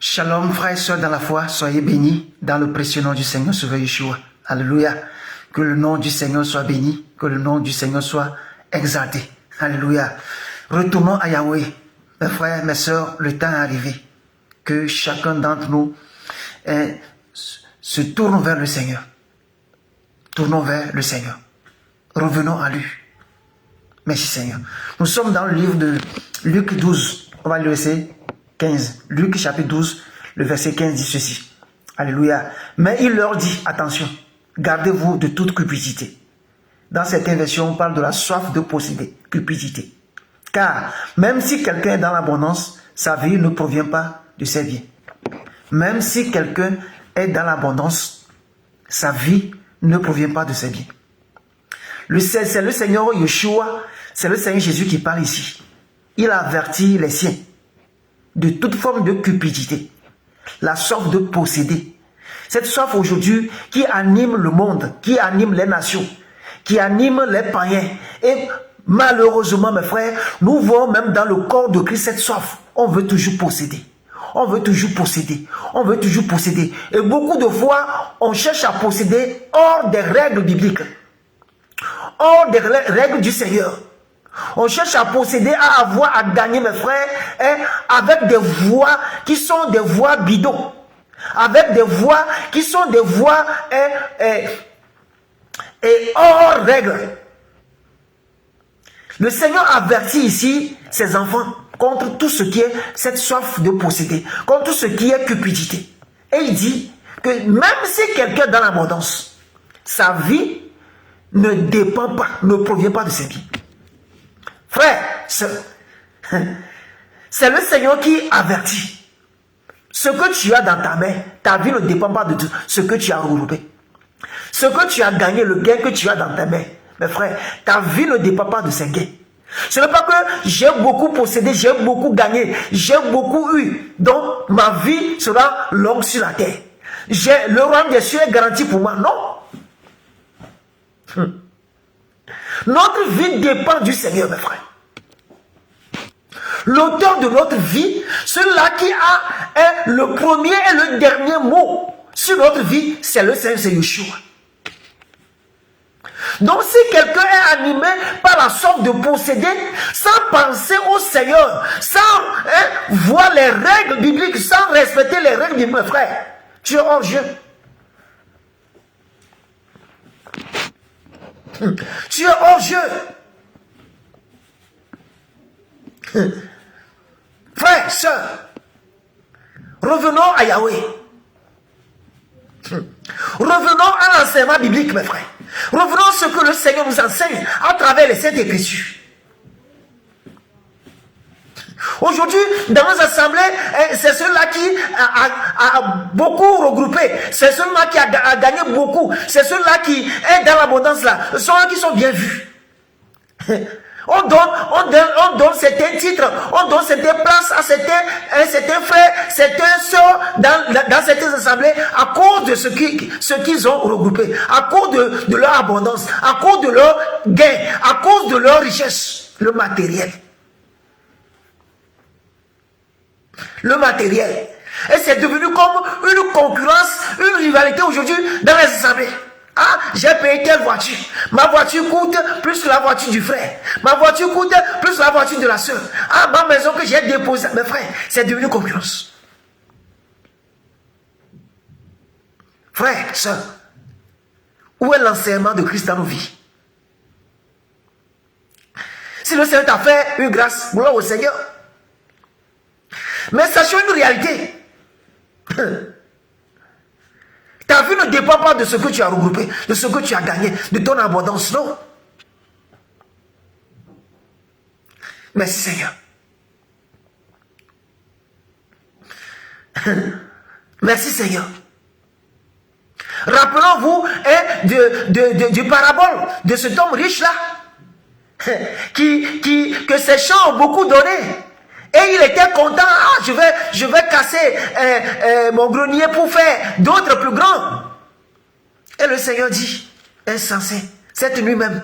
Shalom frères et sœurs dans la foi, soyez bénis dans le précieux nom du Seigneur Sauveur Yeshua. Alléluia. Que le nom du Seigneur soit béni, que le nom du Seigneur soit exalté. Alléluia. Retournons à Yahweh. Mes frères, mes sœurs, le temps est arrivé. Que chacun d'entre nous se tourne vers le Seigneur. Tournons vers le Seigneur. Revenons à lui. Merci Seigneur. Nous sommes dans le livre de Luc 12. On va le verset 15. Luc chapitre 12, le verset 15 dit ceci. Alléluia. Mais il leur dit, attention, gardez-vous de toute cupidité. Dans certaines versions, on parle de la soif de posséder, cupidité. Car même si quelqu'un est dans l'abondance, sa vie ne provient pas de ses biens. Même si quelqu'un est dans l'abondance, sa vie ne provient pas de ses biens. C'est le Seigneur Yeshua, c'est le Seigneur Jésus qui parle ici. Il avertit les siens de toute forme de cupidité, la soif de posséder. Cette soif aujourd'hui qui anime le monde, qui anime les nations, qui anime les païens. Et malheureusement, mes frères, nous voyons même dans le corps de Christ cette soif. On veut toujours posséder. On veut toujours posséder. On veut toujours posséder. Et beaucoup de fois, on cherche à posséder hors des règles bibliques, hors des règles du Seigneur. On cherche à posséder, à avoir, à gagner, mes frères, avec des voies qui sont des voies bidons. Avec des voies qui sont des voies hors règle. Le Seigneur avertit ici ses enfants contre tout ce qui est cette soif de posséder, contre tout ce qui est cupidité. Et il dit que même si quelqu'un est dans l'abondance, sa vie ne dépend pas, ne provient pas de ses biens. Frère, c'est le Seigneur qui avertit. Ce que tu as dans ta main, ta vie ne dépend pas de ce que tu as regroupé. Ce que tu as gagné, le gain que tu as dans ta main, mes frères, ta vie ne dépend pas de ces gains. Ce n'est pas que j'ai beaucoup possédé, j'ai beaucoup gagné, j'ai beaucoup eu, donc ma vie sera longue sur la terre. Le royaume des cieux est garanti pour moi. Non. Notre vie dépend du Seigneur, mes frères. L'auteur de notre vie, celui-là qui a le premier et le dernier mot sur notre vie, c'est le Seigneur, c'est Yeshua. Donc si quelqu'un est animé par la soif de posséder, sans penser au Seigneur, sans voir les règles bibliques, sans respecter les règles bibliques, mes frères, tu es hors jeu. Tu es hors jeu. Frères, sœurs, revenons à Yahweh. Revenons à l'enseignement biblique, mes frères. Revenons à ce que le Seigneur nous enseigne à travers les Saintes Écritures. Aujourd'hui, dans nos assemblées, c'est celui-là qui a beaucoup regroupé. C'est celui-là qui a gagné beaucoup. C'est celui-là qui est dans l'abondance là. Ce sont eux qui sont bien vus. On donne certains titres, on donne certaines places à certains frères, certains sœurs dans certaines assemblées à cause de ce qu'ils ont regroupé, à cause de leur abondance, à cause de leur gain, à cause de leur richesse, le matériel. Le matériel. Et c'est devenu comme une concurrence, une rivalité aujourd'hui dans les assemblées. Ah, j'ai payé telle voiture. Ma voiture coûte plus que la voiture du frère. Ma voiture coûte plus que la voiture de la soeur. Ah, ma maison que j'ai déposée. Mes frères, c'est devenu concurrence. Frère, soeur, où est l'enseignement de Christ dans nos vies? Si le Seigneur t'a fait une grâce, gloire au Seigneur. Mais sachons une réalité. Ta vie ne dépend pas de ce que tu as regroupé, de ce que tu as gagné, de ton abondance, non. Merci Seigneur. Merci Seigneur. Rappelons-vous du parabole de cet homme riche-là, que ses champs ont beaucoup donné. Et il était content, ah, je vais casser mon grenier pour faire d'autres plus grands. Et le Seigneur dit, insensé, cette nuit même,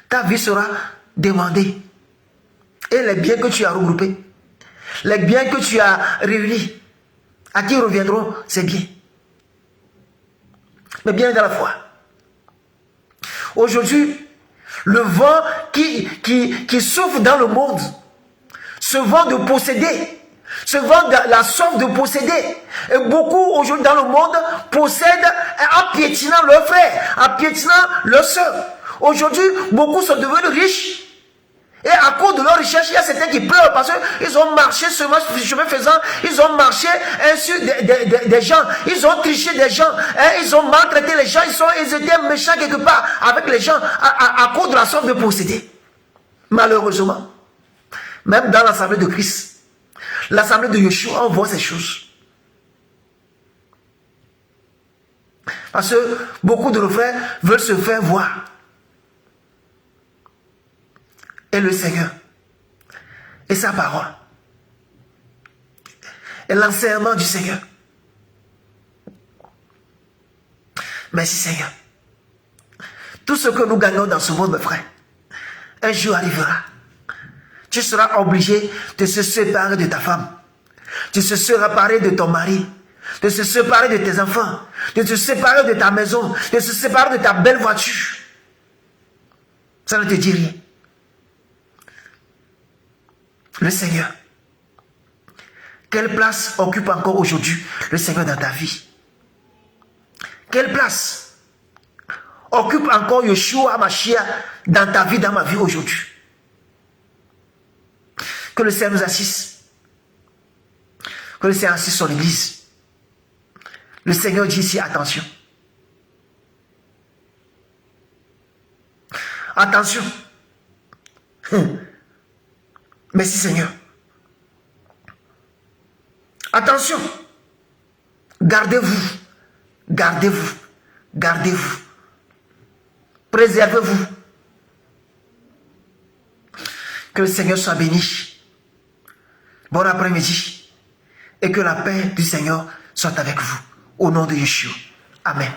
ta vie sera demandée. Et les biens que tu as regroupés, les biens que tu as réunis, À qui reviendront, c'est bien. Mais bien dans la foi. Aujourd'hui, le vent qui souffle dans le monde, ce vent de posséder, ce vent de la soif de posséder. Et beaucoup aujourd'hui dans le monde possèdent en piétinant leurs frères, en piétinant leurs soeurs. Aujourd'hui, beaucoup sont devenus riches. Et à cause de leur recherche, il y a certains qui pleurent parce qu'ils ont marché ce chemin faisant, ils ont marché sur des gens, ils ont triché des gens, ils ont maltraité les gens, ils étaient méchants quelque part avec les gens à cause de la soif de posséder. Malheureusement, même dans l'assemblée de Christ, l'assemblée de Yeshua, on voit ces choses. Parce que beaucoup de nos frères veulent se faire voir. Et le Seigneur, et sa parole, et l'enseignement du Seigneur. Merci Seigneur. Tout ce que nous gagnons dans ce monde, mes frères, un jour arrivera. Tu seras obligé de se séparer de ta femme, de se séparer de ton mari, de se séparer de tes enfants, de se séparer de ta maison, de se séparer de ta belle voiture. Ça ne te dit rien. Le Seigneur, quelle place occupe encore aujourd'hui le Seigneur dans ta vie? Quelle place occupe encore Yeshua Mashiach dans ta vie, dans ma vie aujourd'hui? Que le Seigneur nous assiste. Que le Seigneur assiste son église. Le Seigneur dit ici, attention. Attention. Merci Seigneur. Attention. Gardez-vous. Gardez-vous. Gardez-vous. Préservez-vous. Que le Seigneur soit béni. Bon après-midi. Et que la paix du Seigneur soit avec vous. Au nom de Yeshua. Amen.